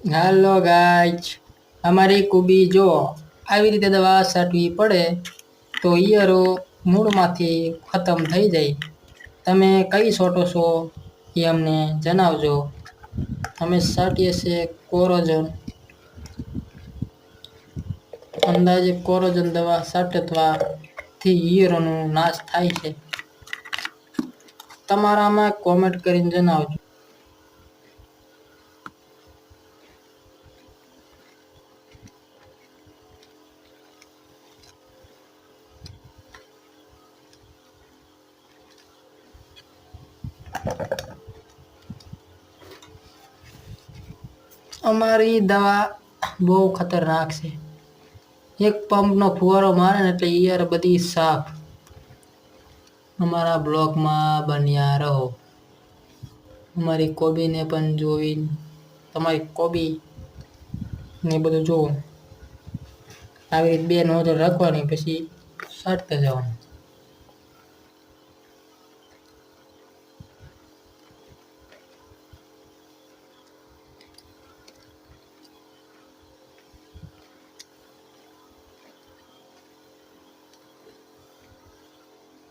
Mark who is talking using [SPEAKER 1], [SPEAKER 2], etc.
[SPEAKER 1] હાલો guys, અમારી કુબી જો આવી રીતે દવા છાંટવી પડે તો ઈયરો મૂળમાંથી ખતમ થઈ જાય. તમે કઈ છોટો છો એ અમને જણાવજો. અમે છાંટીએ છીએ કોરોજન. અંદાજે કોરોજન દવા છાંટવાથી ઈયળોનો નાશ થાય છે. તમારામાં કોમેન્ટ કરીને જણાવજો. અમારી દવા બહુ ખતરનાક છે. એક પંપનો ફુવારો મારે ને એટલે ઈયળ બધી સાફ. અમારા બ્લોગમાં બન્યા રહો. અમારી કોબીને પણ જોઈ, તમારી કોબી ને બધું જોવો. આવી રીતે બે નોઝલ રાખવાની, પછી છાંટતા જવાનું.